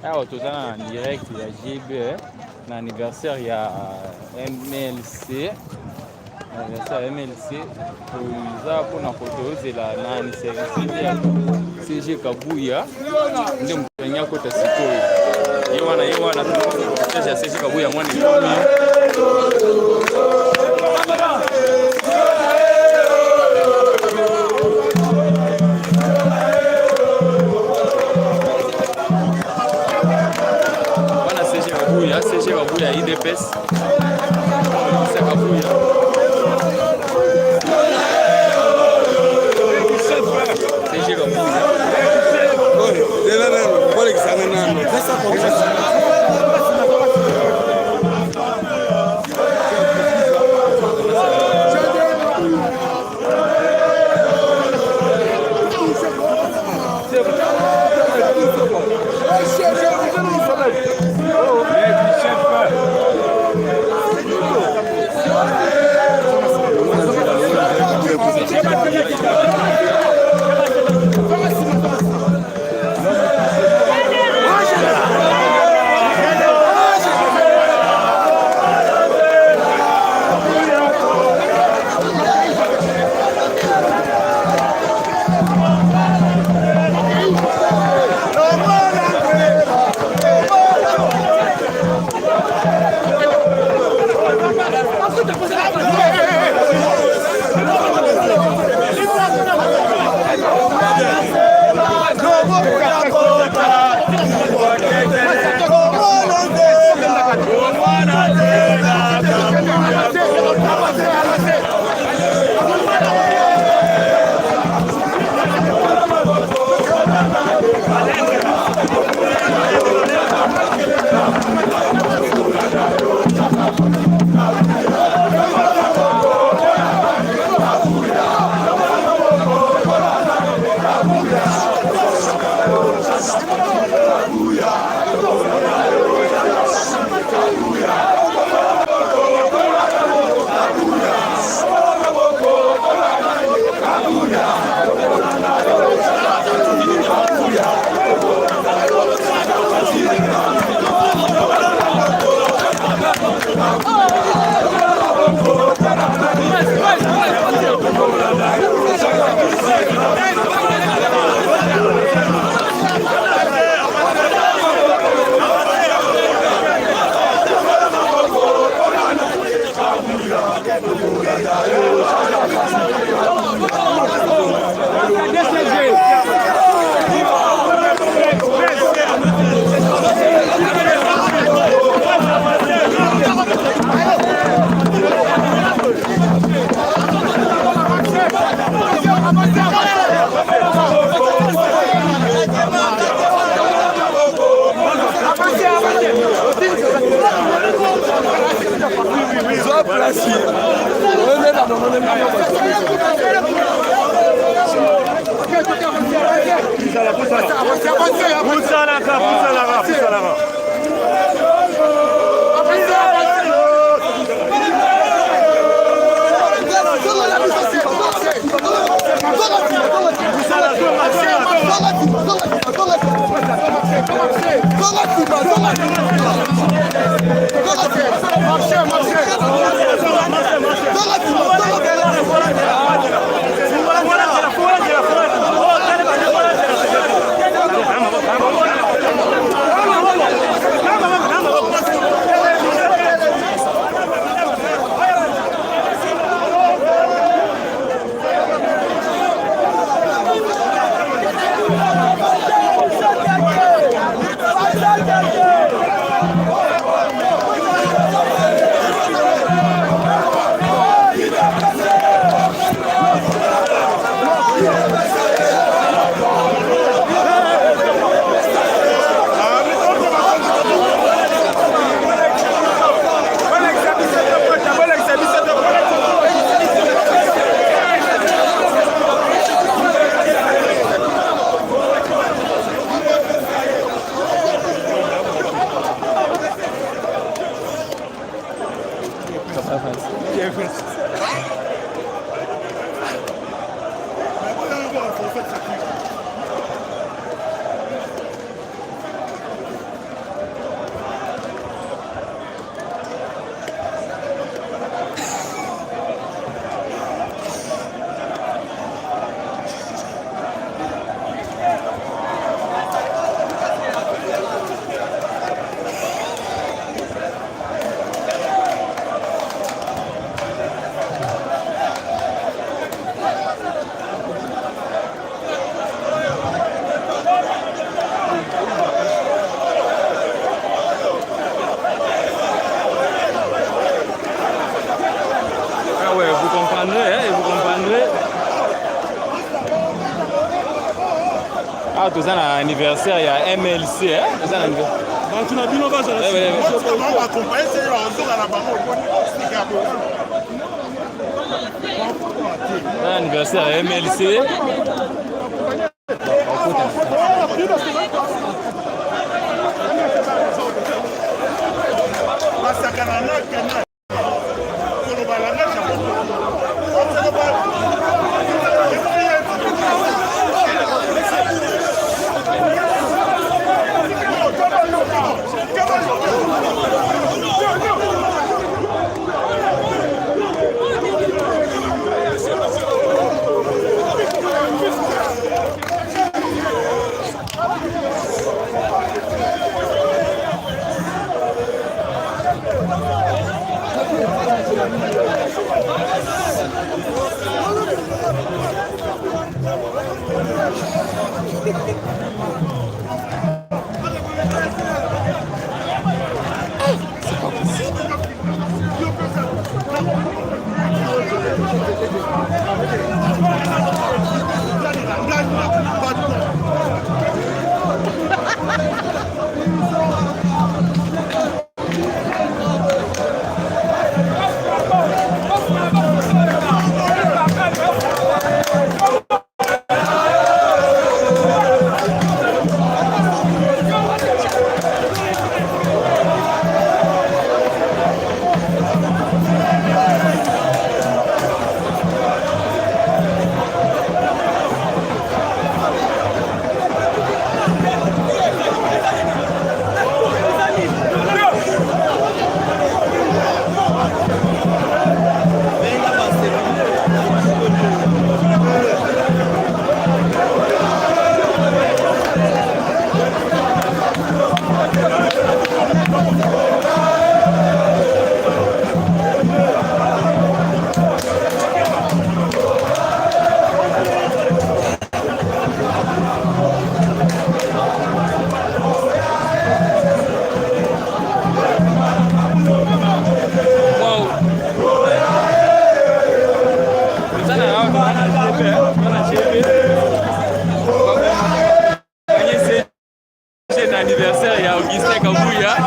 awa tozana en direct ya JB na anniversaire ya MLC anniversaire ya MLC toza mpona kotozela na service ya CG Kabuya nde mutanya kota sikoyo ye wana toza ya CG Kabuya mwana CG Kabuya IDPS CG Kabuya Ah, tout ça, anniversaire, il y a MLC, hein? Tout ça, anniversaire. Tu n'as dit non, vas-y. On va accompagner, c'est l'anniversaire MLC. Anniversaire, il y a Augustin Kabouya.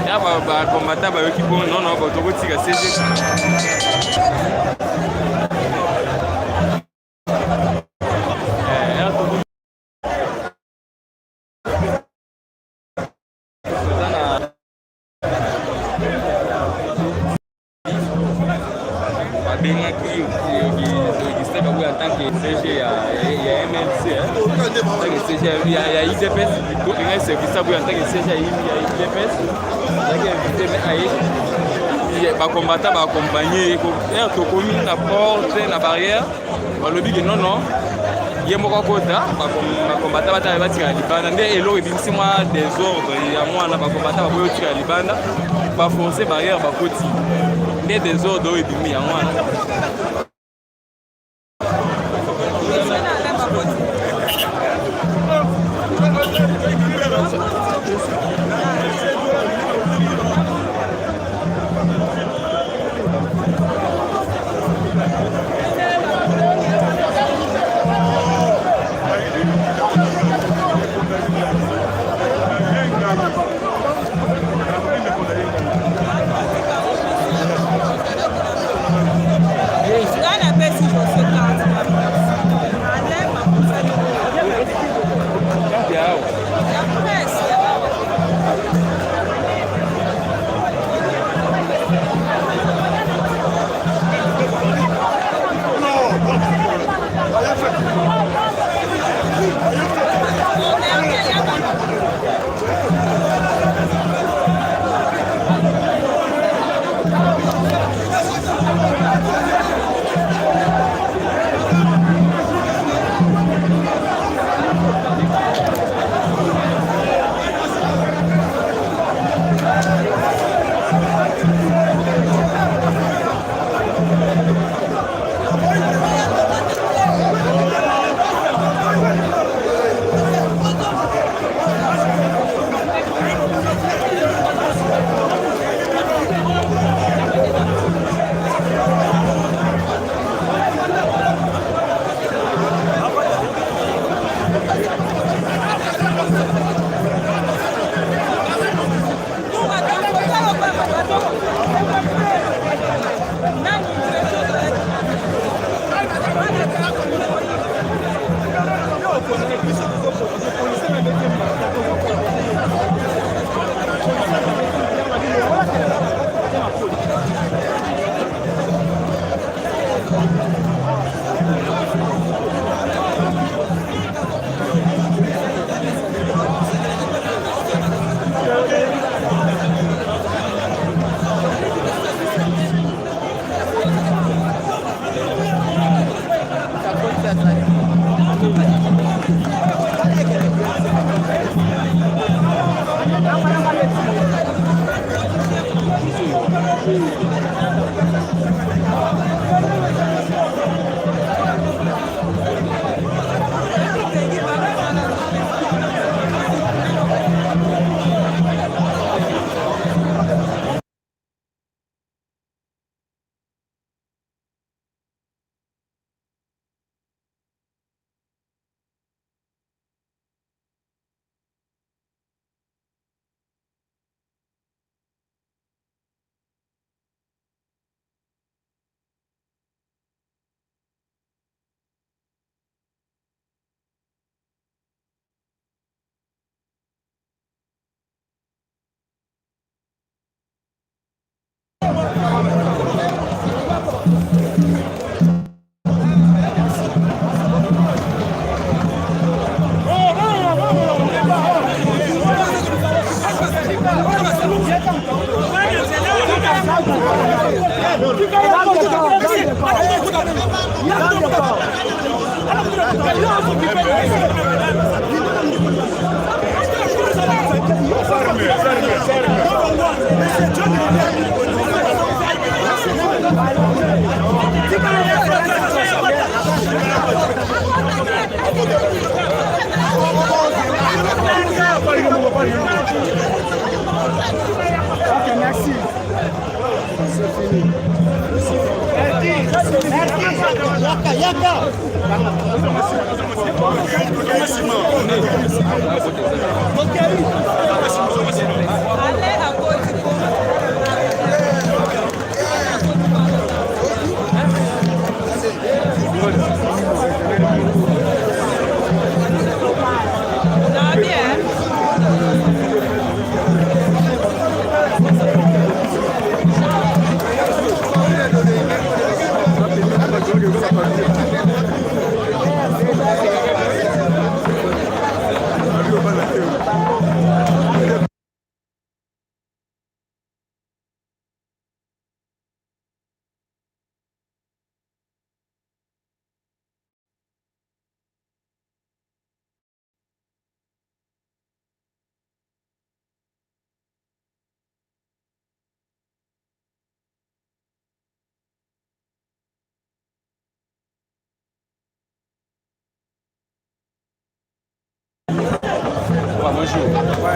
Ya ba combattant ba yoki bon non ba to kotika CG. CG ya MLC CG ya IDPS il service ça en tant que CG ya IDPS ba combattant ba accompagner to commune na porte na barrière ba lobby que non ye moko kota ba combattant ba tika libanda nde elo ebimisi mwa désordre ya mwana ba combattant ba boyo tika libanda ba forcer barrière ba koti nde désordre ebimi ya mwana. Merci. C'est fini. Yaka. Allez à côté.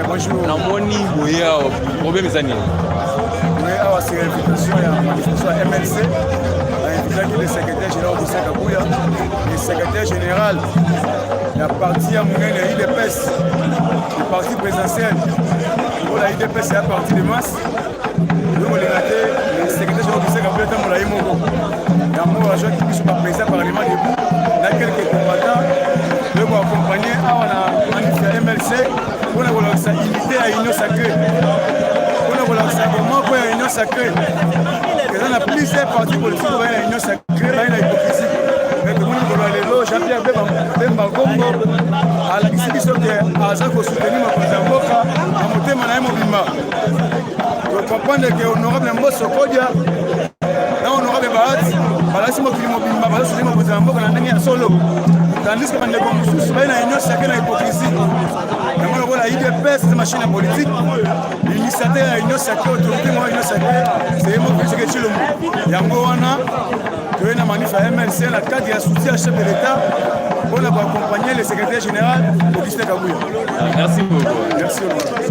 Bonjour. Namoni boya problème zani. Oui, alors c'est l'invitation à la manifestation à MLC. Invité le secrétaire général de Sakabouya, le secrétaire général de la partie à Mounene et IDPS, le parti présidentiel. Pour la IDPS, c'est la partie de masse. Nous, on l'a raté, le secrétaire général de Sakabouya, on l'a eu mon gros. Il y a un mot à jouer qui puisse pas président par parlement debout. Il y a quelques combattants. Nous allons accompagner à manifester MLC. On a voulu unité à l'union sacrée. On a voulu comment pour l'union sacrée. On a plusieurs partis politiques pour l'union sacrée, pour l'hypocrisie. Mais tout le monde va aller là, Jean-Pierre Bemba Gombo, à la distribution de Azak au soutenir ma président Boka, à monter mon aïe Mobima. Vous comprenez que l'honorable Mbosso Kodia, là honorable Bahat, Balasi Mokili Mobima, Balasi Mokili Mobima, Boka, Nandani à Solo. Tandis que les gens qui sont dans l'hypocrisie, la IDPS, c'est machine politique, l'initiateur à l'union sacrée, l'autorité à l'union sacrée, c'est moi qui suis le mot. Il y a un mot, on a manif à MLC, la cadre et la soutien à chef de l'État pour accompagner le secrétaire général Augustin Kabouya. Merci beaucoup. Merci beaucoup.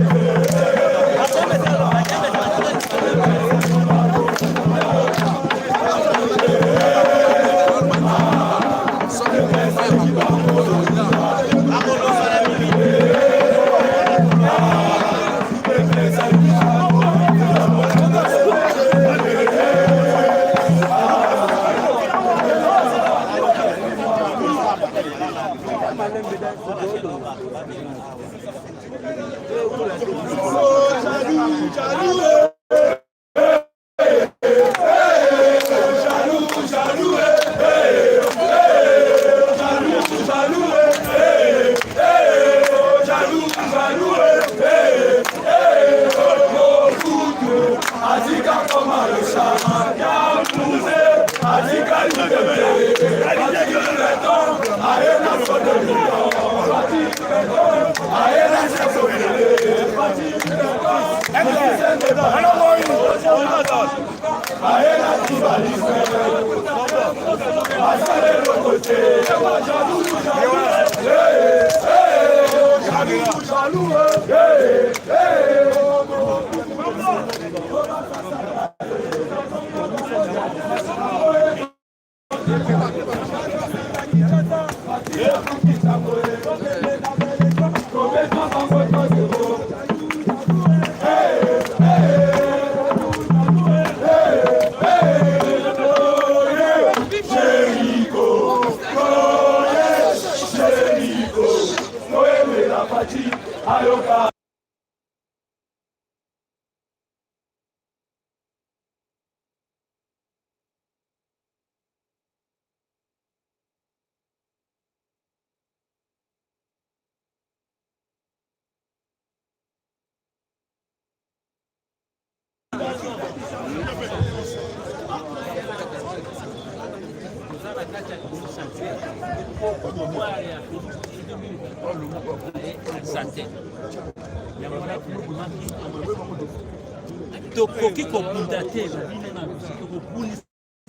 tokoki kobundate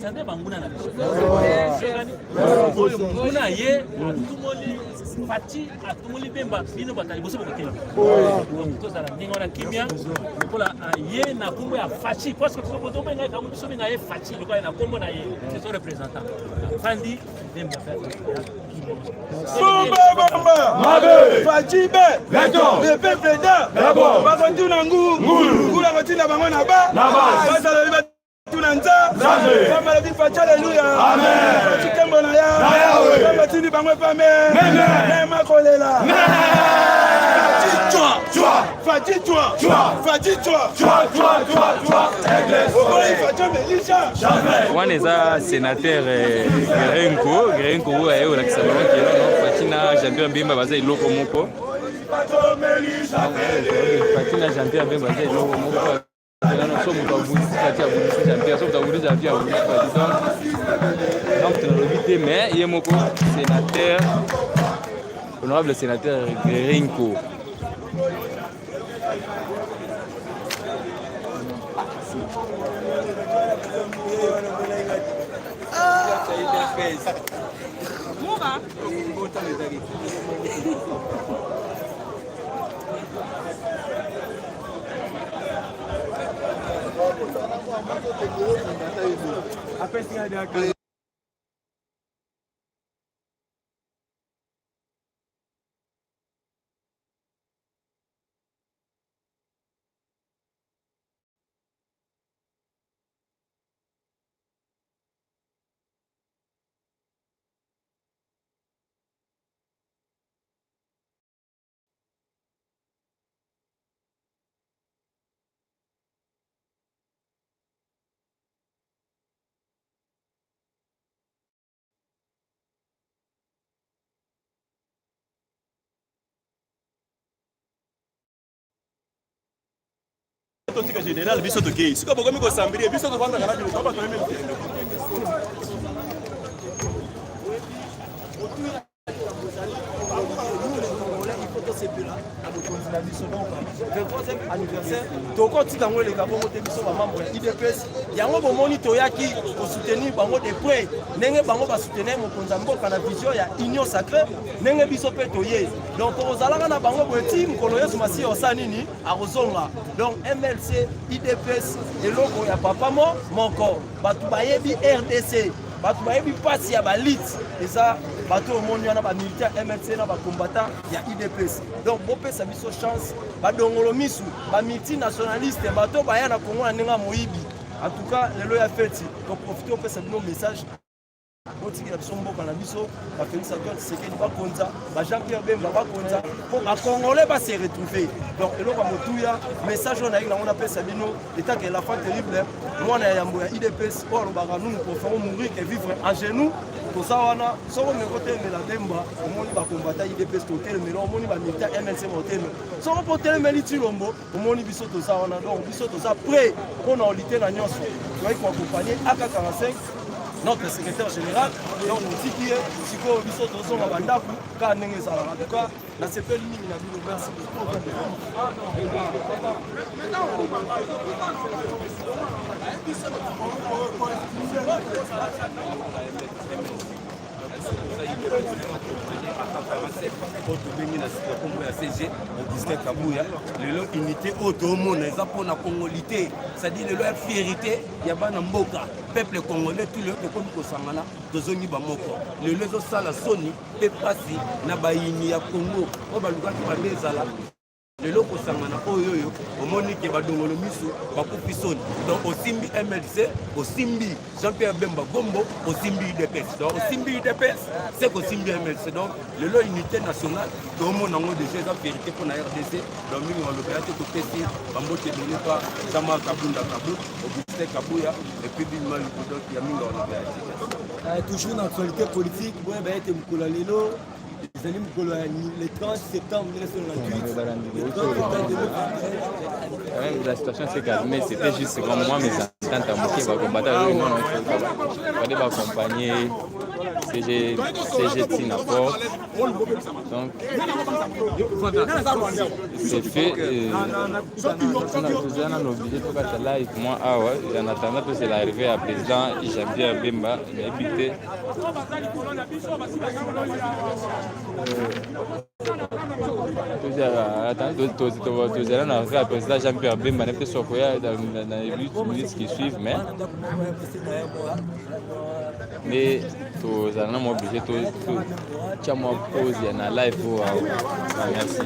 sande banguna na muna ye atumoli fati atumoli bemba bino batali boso bokela tozala ndenge wana kimia kola ye na kombo ya fachi parce que tozo benga ka muso benga ye fachi lokola na kombo na ye c'est son représentant fandi bemba Bomba Mabe Fachibe Leto Le peuple d'Abo Bakotuna Ngulu Bakotina bango na ba Bazala liba tunanza Kama la bifa Alléluia Amen Chikembo na ya Kama tini bango pa me Nema kolela wana eza sénateur Grenko oyo olakisa bango ke Faty na Jean-Pierre Bemba baza eloko moko Faty na Jean-Pierre Bemba baza eloko moko so moto abudisi Faty abudisi Jean-Pierre so moto abudisi Jean-Pierre abudisi Faty donc tunalobi te mais ye moko sénateur honorable sénateur Grenko. Totika général biso tokei sika bokomi kosambiri biso tovanda kana bilo toba to emeli anniversaire tokotika ngo eleka bongo te biso bamembre ya IDPS yango bomoni toyaki kosoutenir bango de près ndenge bango basoutenir mokonzi ya mboka na vision ya union sacrée ndenge biso mpe toye donc tokozalaka na bango boye ti mokolo yesu masiya osala nini akozonga donc MLC IDPS eloko ya papa moko bato bayebi RDC bato bayebi mpasi ya balite eza bato omoni wana bamilitaire MLC na bacombattant ya IDPS donc bopesa biso chance badongolo misu bamultinationaliste bato baya na Kongo na ndenge moyibi en tout cas lelo ya feti toprofite opesa bino message botikela biso mboka na biso bafélix Antoine Tshisekedi bakonza Jean-Pierre Bemba bakonza mpo bakongolais base retrouver donc eloko ya motuya message oyo nayeki nango napesa bino etake la fin terrible mwana ya yambo ya IDPS oyo alobaka nous nous préférons mourir que vivre en genoux toza wana soko meko telemela Bemba omoni bakombata IDPS totelemela omoni bamilitaire MLC motelemela soko mpo telemeli Tshilombo omoni biso toza wana donc biso toza prêt mpona olite na nyonso toyaki koakompagne AK45 notre secrétaire général donc otiki ye sikoyo biso tozonga bandaku kaka ndenge ezalaka en tout cas nasepeli mingi na bino merci tobengi na sika kombo ya CG Augustin Kabuya lelo unité oyo toomona eza mpona congolité c'est-à-dire lelo ya fierité ya bana mboka peuple congolais tout lelo tokomi kosangana tozongi bamoko lelo ezosala soni mpe pasi na bayini ya Congo oyo balukaki bande ezala lelo kosangana oyo omoni ke badongolo misu bakufi soni donc osimbi MLC osimbi Jean-Pierre Bemba Gombo osimbi UDPS donc osimbi UDPS c'est kosimbi MLC donc lelo unité nationale toomona ngo déjà eza vérité mpona RDC donc mingi balobela te topesi bambote donné par Jean-Marc Kabunda Kabou Augustin Kabuya et puis bima likodo ya mingi balobela toujours dans l'actualité politique boye bayete mokolo lelo ezali mokolo ya le 30 septembre 1998 la situation s'est calmée, c'était juste comme moi, mes assistants à moquer, non, il fallait m'accompagner, CG Tinaport. Donc, c'est fait. On a obligé de faire ça live. Moi, en attendant que c'est l'arrivée à président Jean-Pierre Bemba, il a habité. Tozala na vrai président Jean-Pierre Bemba na peut-être sokoya dans les minutes qui suivent mais tozala na obligé to chama pause na live merci